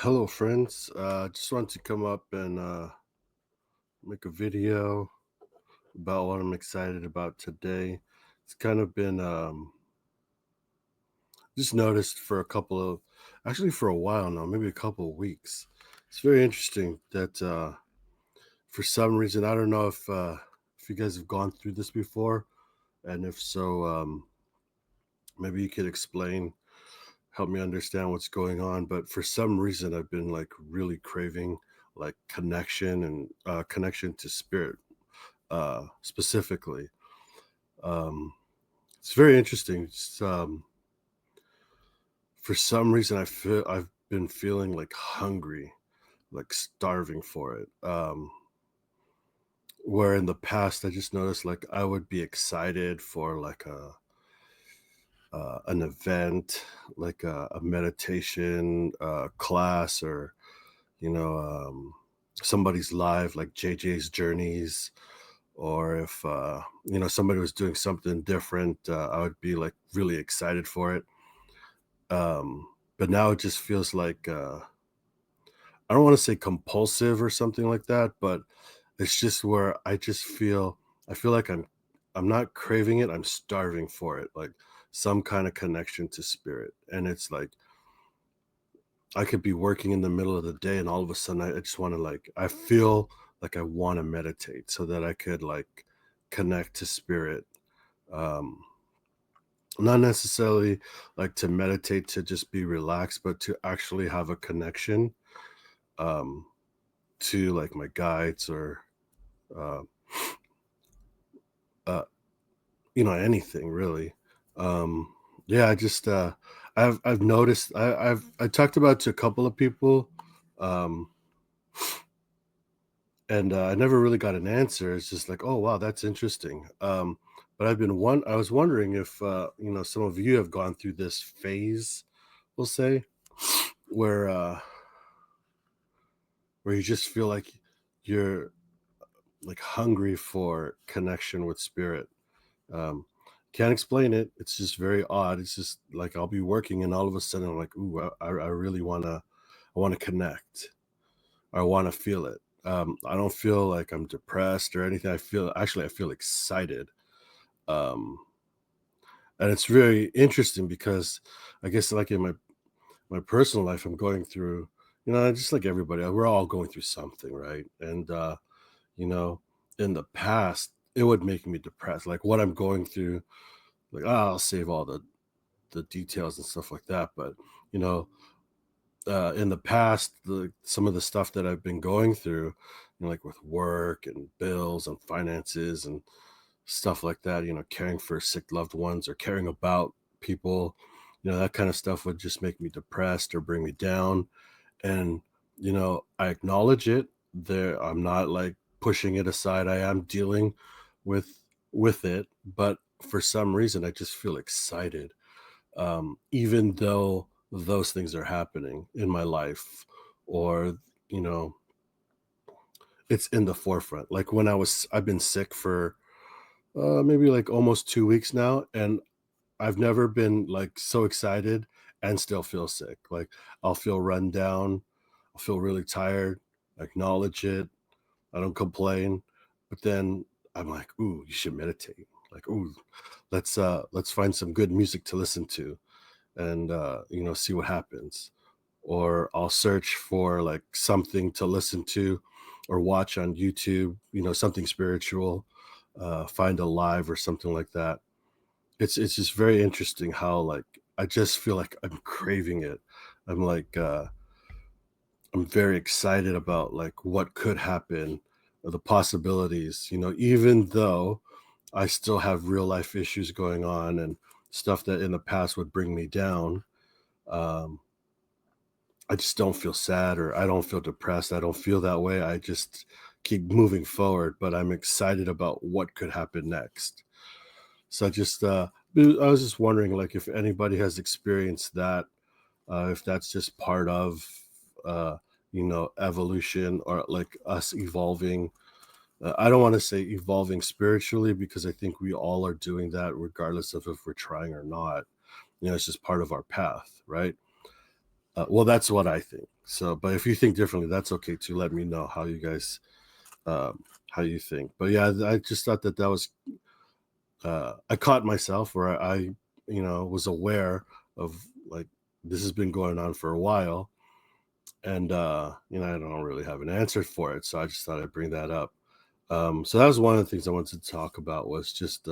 Hello, friends. Just wanted to come up and make a video about what I'm excited about today. It's kind of been just noticed for actually for a while now, maybe a couple of weeks. It's very interesting that for some reason, I don't know if you guys have gone through this before, and if so, maybe you could explain, help me understand what's going on. But for some reason, I've been like really craving like connection and connection to spirit specifically. Um, it's very interesting. For some reason, I've been feeling like hungry, like starving for it. Where in the past, I just noticed like I would be excited for like an event, like a meditation class, or you know, somebody's live, like JJ's journeys, or if somebody was doing something different, I would be like really excited for it. But now it just feels like I don't want to say compulsive or something like that, but it's just where I feel like I'm not craving it, I'm starving for it, like some kind of connection to spirit. And it's like I could be working in the middle of the day and all of a sudden I just want to like I feel like I want to meditate so that I could like connect to spirit. Um Not necessarily like to meditate to just be relaxed, but to actually have a connection um to like my guides or uh, uh anything really. Um yeah, I've noticed I talked about it to a couple of people. um and I never really got an answer. It's just like, oh wow, that's interesting. But I was wondering if some of you have gone through this phase, we'll say, where you just feel like you're like hungry for connection with spirit. Um, can't explain it. It's just very odd. It's just like I'll be working and all of a sudden I'm like, ooh, I really I wanna connect. I want to feel it. I don't feel like I'm depressed or anything. I feel excited. Um, and it's very interesting because I guess like in my personal life, I'm going through, just like everybody, we're all going through something, right? And you know, in the past, it would make me depressed. Like what I'm going through, like I'll save all the details and stuff like that. But you know, in the past, some of the stuff that I've been going through, like with work and bills and finances and stuff like that, caring for sick loved ones or caring about people, that kind of stuff would just make me depressed or bring me down. And, I acknowledge it. I'm not like pushing it aside. I am dealing with it, but for some reason I just feel excited, even though those things are happening in my life, or you know it's in the forefront. Like I've been sick for maybe like almost 2 weeks now, and I've never been like so excited and still feel sick. Like I'll feel run down, I'll feel really tired, acknowledge it, I don't complain, but then I'm like, ooh, you should meditate. Like, ooh, let's find some good music to listen to and see what happens. Or I'll search for like something to listen to or watch on YouTube, something spiritual, find a live or something like that. It's just very interesting how like I just feel like I'm craving it. I'm like I'm very excited about like what could happen, or the possibilities, even though I still have real life issues going on and stuff that in the past would bring me down. Um, I just don't feel sad or I don't feel depressed. I don't feel that way. I just keep moving forward, but I'm excited about what could happen next. So I was just wondering like if anybody has experienced that, if that's just part of uh evolution or like us evolving. I don't want to say evolving spiritually because I think we all are doing that regardless of if we're trying or not. It's just part of our path, right? Well, that's what I think. So, but if you think differently, that's okay too. Let me know how you guys, how you think. But yeah, I just thought that that was, I caught myself where was aware of like this has been going on for a while, and I don't really have an answer for it. So I just thought I'd bring that up. So that was one of the things I wanted to talk about was just,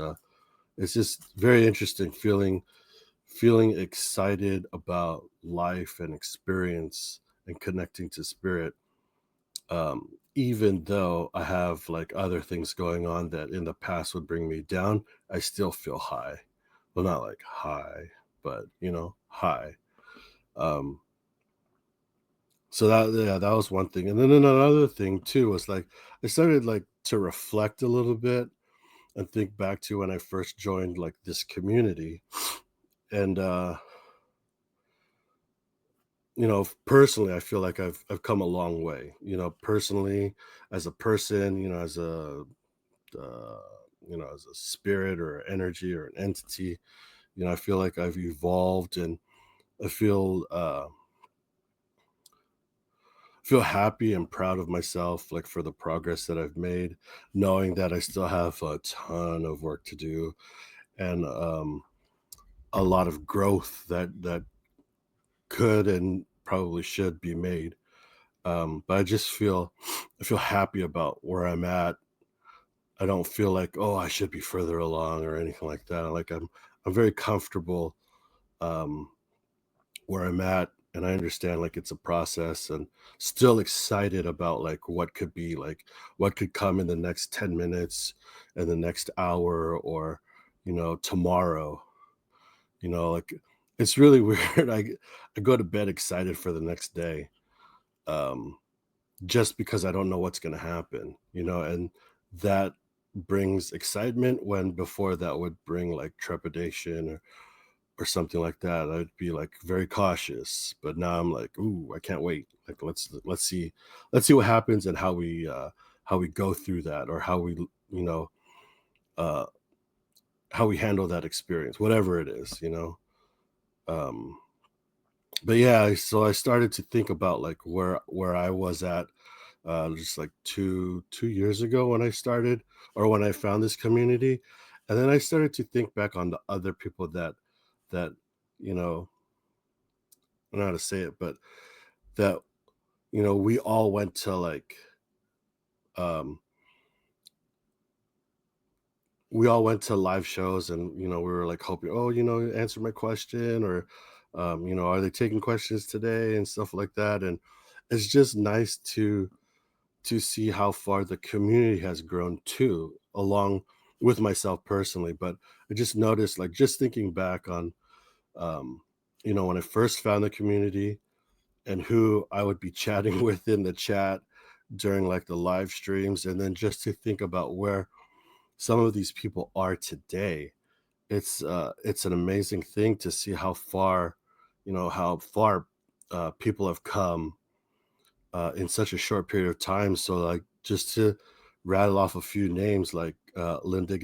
it's just very interesting feeling excited about life and experience and connecting to spirit, even though I have like other things going on that in the past would bring me down. I still feel high. Well, not like high, but high. um so that was one thing, and then another thing too was like I started like to reflect a little bit and think back to when I first joined like this community. And personally, I feel like I've come a long way. Personally, as a person, uh, as a spirit or energy or an entity. I feel like I've evolved, and I feel happy and proud of myself, like for the progress that I've made, knowing that I still have a ton of work to do, and a lot of growth that could and probably should be made. But I feel happy about where I'm at. I don't feel like, oh, I should be further along or anything like that. Like I'm very comfortable, um, where I'm at, and I understand like it's a process, and still excited about like what could be, like what could come in the next 10 minutes and the next hour, or tomorrow. Like it's really weird. I go to bed excited for the next day. Um, just because I don't know what's going to happen, and that brings excitement when before that would bring like trepidation, or something like that. I'd be like very cautious, but now I'm like, ooh, I can't wait. Like let's see what happens, and how we go through that, or uh how we handle that experience, whatever it is. Um but yeah, so I started to think about like where I was at, just like two years ago when I started, or when I found this community. And then I started to think back on the other people that you know I don't know how to say it, but that we all went to like, um we all went to live shows, and we were like hoping, oh, answer my question, or are they taking questions today and stuff like that. And it's just nice to see how far the community has grown too, along with myself personally. But I just noticed, like, just thinking back on, um, when I first found the community, and who I would be chatting with in the chat during like the live streams, and then just to think about where some of these people are today. It's an amazing thing to see how far people have come, in such a short period of time. So, like, just to rattle off a few names, like Linda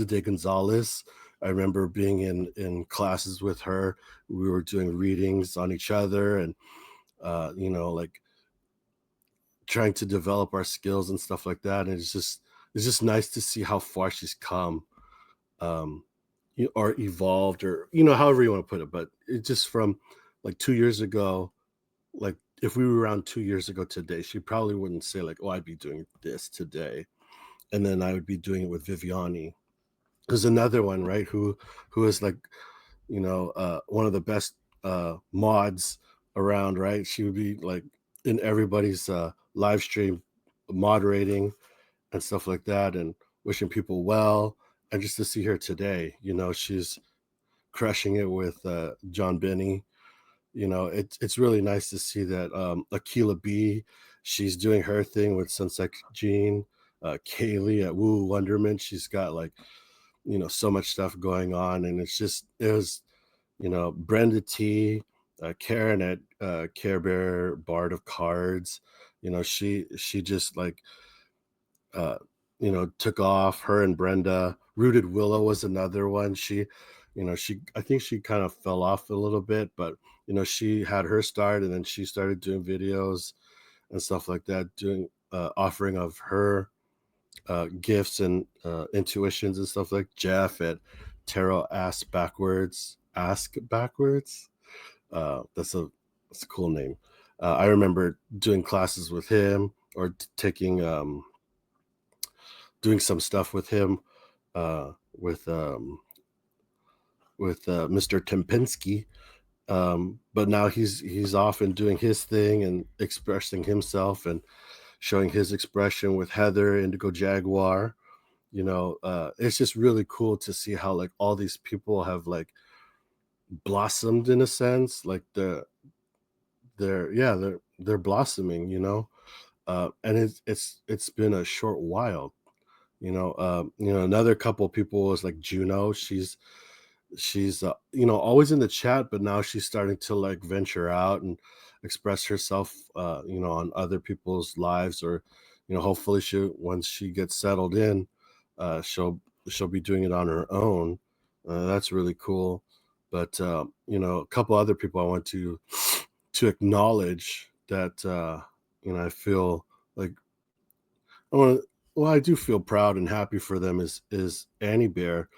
De Gonzalez. I remember being in classes with her. We were doing readings on each other, and like trying to develop our skills and stuff like that. And it's just nice to see how far she's come, um, or evolved, or however you want to put it. But it just from like 2 years ago, like if we were around 2 years ago today, she probably wouldn't say like, "Oh, I'd be doing this today," and then I would be doing it with Viviani. There's another one, right? Who is like, one of the best mods around, right? She would be like in everybody's live stream, moderating and stuff like that, and wishing people well. And just to see her today, she's crushing it with John Benny. It's really nice to see that, Akila B, she's doing her thing with Sunset Jean. Kaylee at Woo Wonderment, she's got like, so much stuff going on, and it was, Brenda T, Karen at Care Bear Bard of Cards. She just like, took off. Her and Brenda. Rooted Willow was another one. I think she kind of fell off a little bit, but she had her start, and then she started doing videos and stuff like that, doing offering of her gifts and intuitions and stuff, like Jeff at Tarot Ask Backwards. That's a cool name. I remember doing classes with him, or taking doing some stuff with him, uh, with um, with Mr. Tempinski. But now he's off and doing his thing and expressing himself and showing his expression with Heather Indigo Jaguar. It's just really cool to see how like all these people have like blossomed in a sense, like they're blossoming, and it's been a short while. Another couple people was like Juno. She's always in the chat, but now she's starting to like venture out and express herself, on other people's lives, or hopefully once she gets settled in, she'll be doing it on her own. That's really cool. But a couple other people I want to acknowledge that, I feel like I want well, I do feel proud and happy for them, is Annie Bear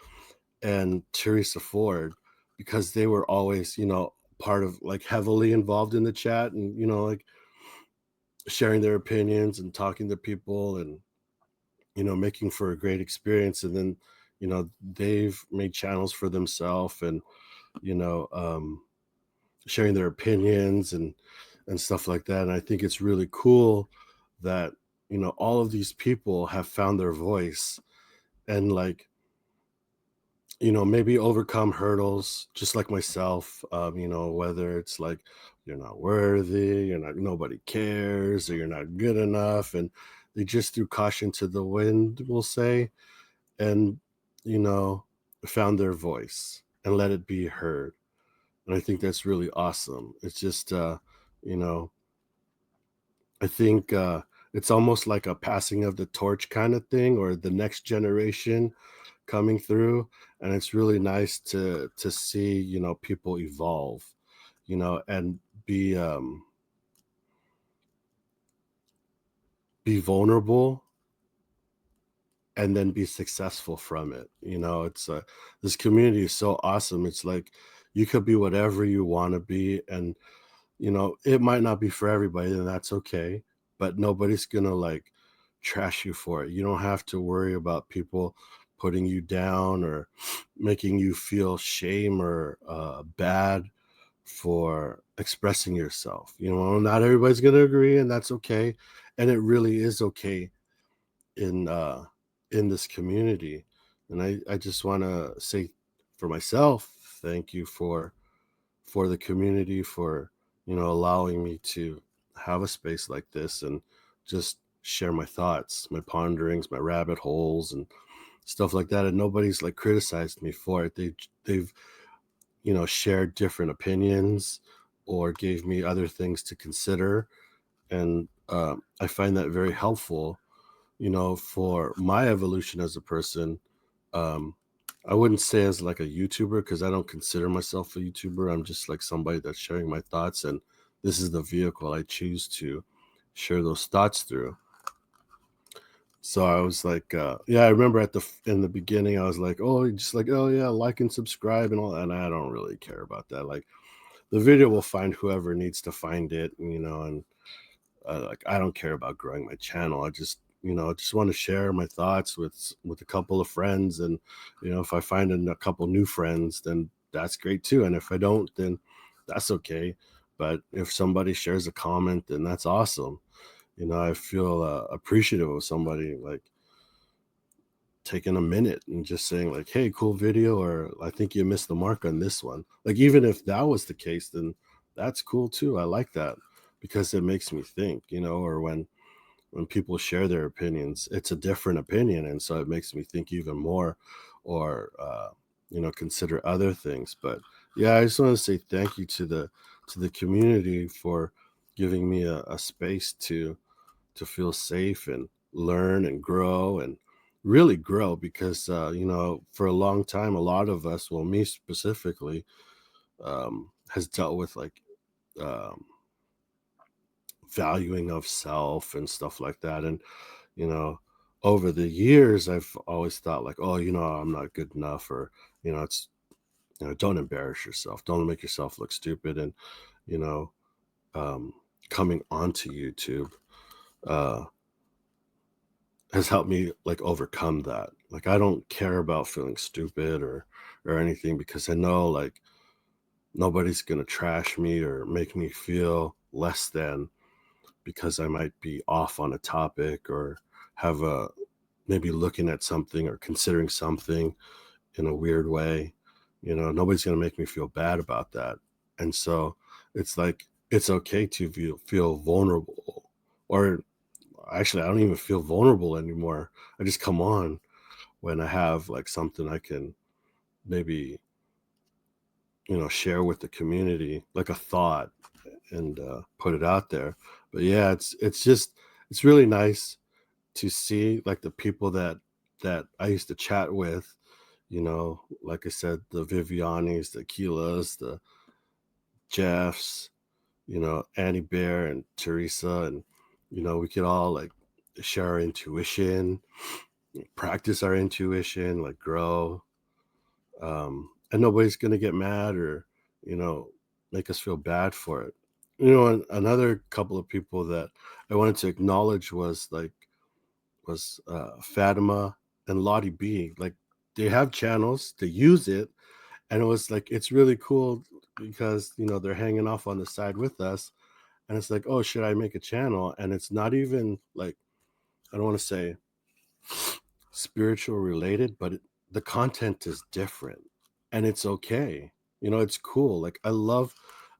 and Teresa Ford, because they were always, part of like heavily involved in the chat, and like sharing their opinions and talking to people, and making for a great experience. And then they've made channels for themselves, and you know um sharing their opinions and stuff like that. And I think it's really cool that all of these people have found their voice, and like maybe overcome hurdles just like myself. Whether it's like you're not worthy, you're not nobody cares, or you're not good enough, and they just threw caution to the wind, we'll say, and you know found their voice and let it be heard. And I think that's really awesome. It's just you know I think it's almost like a passing of the torch kind of thing, or the next generation coming through. And it's really nice to see people evolve, and be vulnerable, and then be successful from it. It's this community is so awesome. It's like you could be whatever you want to be, and it might not be for everybody, and that's okay. But nobody's gonna like trash you for it. You don't have to worry about people putting you down, or making you feel shame or bad for expressing yourself. Not everybody's gonna agree, and that's okay. And it really is okay in in this community. And I just want to say for myself, thank you for the community, for allowing me to have a space like this, and just share my thoughts, my ponderings, my rabbit holes, and stuff like that. And nobody's like criticized me for it. They've shared different opinions, or gave me other things to consider. And I find that very helpful, for my evolution as a person. um I wouldn't say as like a YouTuber, because I don't consider myself a YouTuber. I'm just like somebody that's sharing my thoughts, and this is the vehicle I choose to share those thoughts through. So I was like, yeah, I remember in the beginning, I was like, oh, just like, oh yeah, like and subscribe and all that. And I don't really care about that. Like, the video will find whoever needs to find it, and like, I don't care about growing my channel. I just want to share my thoughts with a couple of friends. And if I find a couple new friends, then that's great too. And if I don't, then that's okay. But if somebody shares a comment, then that's awesome. I feel appreciative of somebody like taking a minute and just saying like, hey, cool video, or I think you missed the mark on this one. Like, even if that was the case, then that's cool too. I like that, because it makes me think, or when people share their opinions, it's a different opinion, and so it makes me think even more, or consider other things. But yeah, I just want to say thank you to the community for giving me a space to feel safe and learn and grow and really grow because for a long time, a lot of us, well, me specifically, has dealt with like um, valuing of self and stuff like that. And you know, over the years, I've always thought like, oh, I'm not good enough, or it's don't embarrass yourself, don't make yourself look stupid. And you know, um, coming onto YouTube uh, has helped me like overcome that. Like I don't care about feeling stupid or anything because I know like nobody's gonna trash me or make me feel less than because I might be off on a topic or have a maybe looking at something or considering something in a weird way. Nobody's going to make me feel bad about that. And so it's like, it's okay to feel vulnerable. Or actually, I don't even feel vulnerable anymore. I just come on when I have like something I can maybe, share with the community, like a thought and put it out there. But yeah, it's really nice to see like the people that I used to chat with, like I said, the Vivianis, the Keelas, the Jeffs, Annie Bear and Teresa, and we could all like share our intuition, practice our intuition, like grow. And nobody's gonna get mad or, you know, make us feel bad for it. Another couple of people that I wanted to acknowledge was Fatima and Lottie B. Like they have channels, they use it, and it was like it's really cool because they're hanging off on the side with us, and it's like, oh, should I make a channel? And it's not even like I don't want to say spiritual related, but the content is different, and it's okay. It's cool. Like I love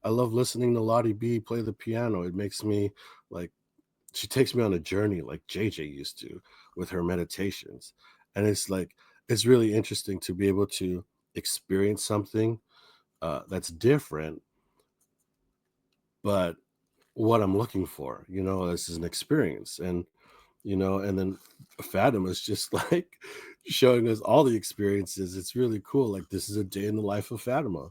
listening to Lottie B play the piano. It makes me like she takes me on a journey like JJ used to with her meditations. And it's like, it's really interesting to be able to experience something that's different, but what I'm looking for, this is an experience. And then Fatima is just like showing us all the experiences. It's really cool. Like, this is a day in the life of Fatima.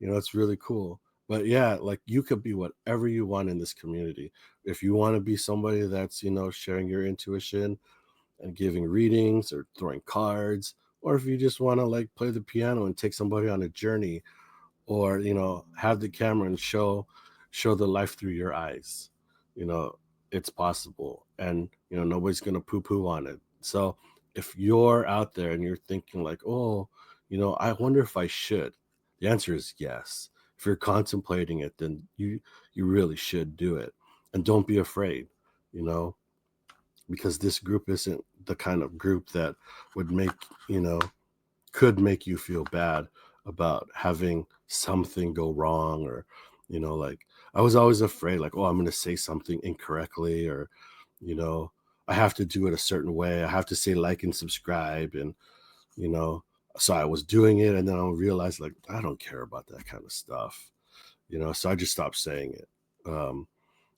It's really cool. But yeah, like you could be whatever you want in this community. If you want to be somebody that's, sharing your intuition and giving readings or throwing cards, or if you just want to like play the piano and take somebody on a journey, or have the camera and show the life through your eyes, you know it's possible. And nobody's gonna poo poo on it. So if you're out there and you're thinking like, oh, I wonder if I should, the answer is yes. If you're contemplating it, then you really should do it. And don't be afraid, you know because this group isn't the kind of group that would make you know could make you feel bad about having something go wrong, or like I was always afraid like, oh, I'm going to say something incorrectly, or you know I have to do it a certain way, I have to say like and subscribe, and you know so I was doing it, and then I realized like I don't care about that kind of stuff, so I just stopped saying it.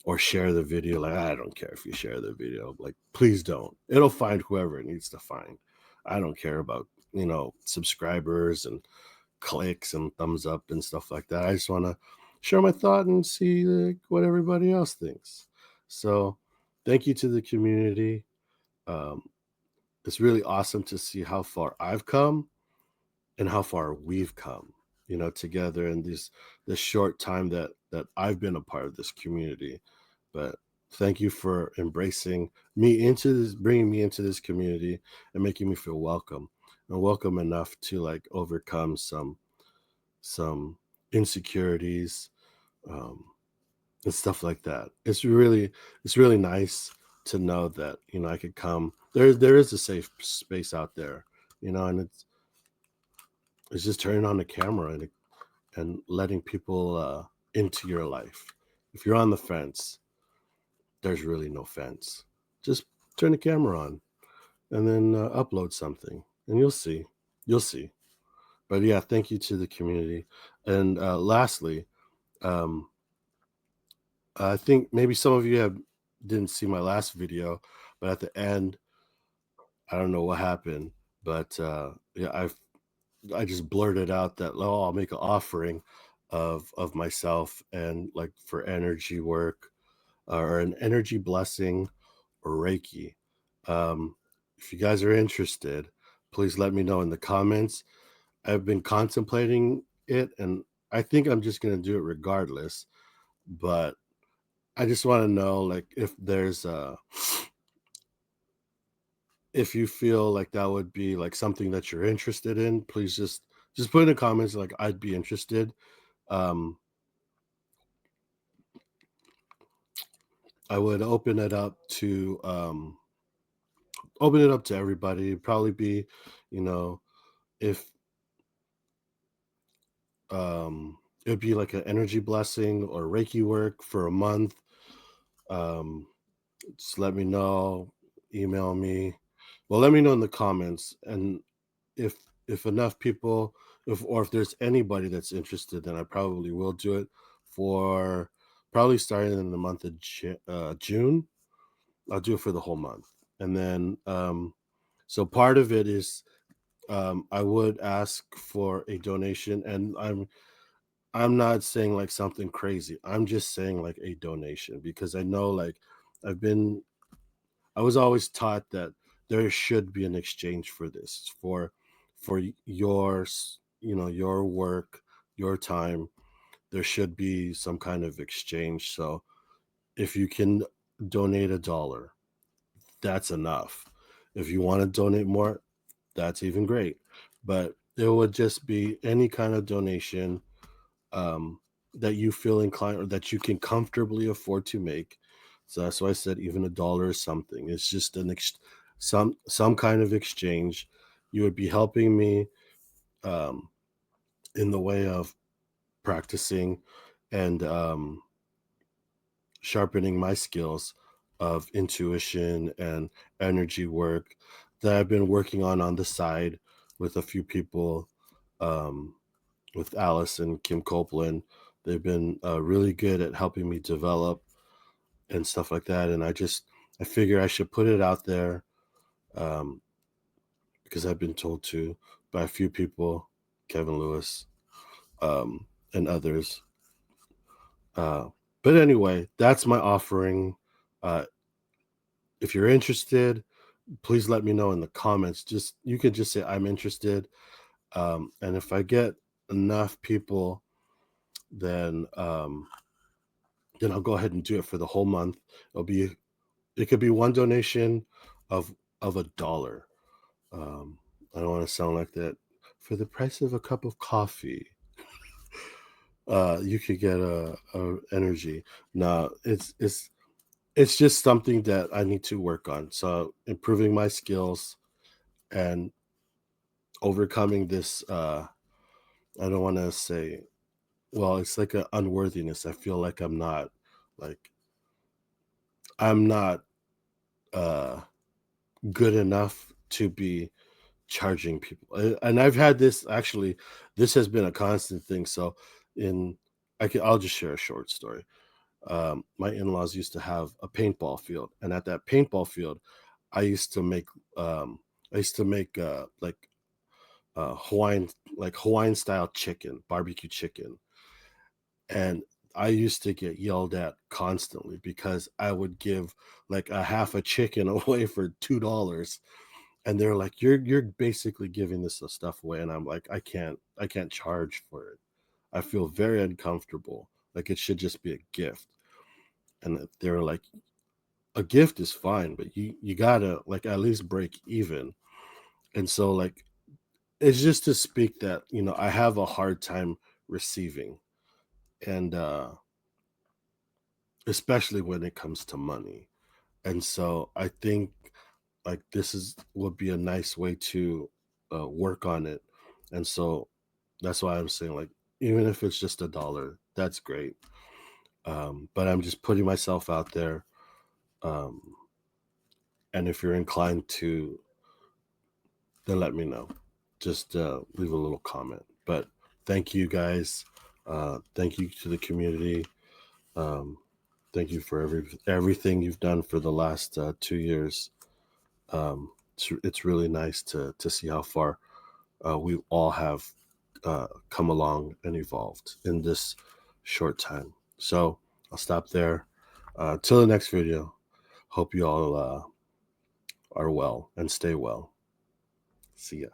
Or share the video, like I don't care if you share the video, like please don't, it'll find whoever it needs to find. I don't care about subscribers and clicks and thumbs up and stuff like that. I just want to share my thought and see like, what everybody else thinks. So thank you to the community. um, it's really awesome to see how far I've come and how far we've come, together in this short time that I've been a part of this community. But thank you for embracing me into this, bringing me into this community, and making me feel welcome, and welcome enough to like overcome some insecurities, um, and stuff like that. It's really nice to know that I could come. There is a safe space out there, and it's just turning on the camera and letting people into your life. If you're on the fence, there's really no fence. Just turn the camera on and then upload something, and you'll see. You'll see. But yeah, thank you to the community. And lastly, um, I think maybe some of you didn't see my last video, but at the end, I don't know what happened, but yeah, I just blurted out that, oh, I'll make an offering of myself and like for energy work or an energy blessing or Reiki. Um, if you guys are interested, please let me know in the comments. I've been contemplating it, and I think I'm just gonna do it regardless. But I just want to know, like, if there's if you feel like that would be like something that you're interested in, please just put in the comments like I'd be interested. Um, I would open it up to everybody. It'd probably be, you know, if it'd be like an energy blessing or Reiki work for a month. Um, just let me know, email me. Well, let me know in the comments, and if enough people, if there's anybody that's interested, then I probably will do it for probably starting in the month of June. I'll do it for the whole month, and then so part of it is I would ask for a donation, and I'm not saying like something crazy. I'm just saying like a donation because I know like I've been I was always taught that there should be an exchange for this, for your work, your time. There should be some kind of exchange. So if you can donate $1, that's enough. If you want to donate more, that's even great. But it would just be any kind of donation um, that you feel inclined or that you can comfortably afford to make. So that's why I said even $1 is something. It's just some kind of exchange. You would be helping me um, in the way of practicing and sharpening my skills of intuition and energy work that I've been working on the side with a few people. Um, with Alice and Kim Copeland. They've been really good at helping me develop and stuff like that. And I figure I should put it out there um, because I've been told to by a few people, Kevin Lewis and others. Uh, but anyway, that's my offering. Uh, if you're interested, please let me know in the comments. Just you can just say I'm interested, and if I get enough people, then I'll go ahead and do it for the whole month. It could be one donation of $1. Um, I don't want to sound like that. For the price of a cup of coffee, you could get a energy. No, it's just something that I need to work on. So improving my skills and overcoming this. I don't want to say. Well, it's like an unworthiness. I feel like like I'm not uh good enough to be charging people. And I've had this actually, this has been a constant thing. So in I'll just share a short story. My in-laws used to have a paintball field, and at that paintball field, I used to make um like Hawaiian style chicken, barbecue chicken. And I used to get yelled at constantly because I would give like a half a chicken away for $2, and they're like, you're basically giving this stuff away, and I'm like, I can't charge for it. I feel very uncomfortable, like it should just be a gift. And they're like, a gift is fine, but you gotta like at least break even. And so like it's just to speak that I have a hard time receiving, and especially when it comes to money. And so I think like this is would be a nice way to work on it. And so that's why I'm saying like even if it's just $1, that's great. But I'm just putting myself out there. Um, and if you're inclined to, then let me know. Just leave a little comment. But thank you guys. Thank you to the community. Um, thank you for everything you've done for the last 2 years. it's really nice to see how far we all have come along and evolved in this short time. So I'll stop there. Till the next video. Hope you all are well and stay well. See ya.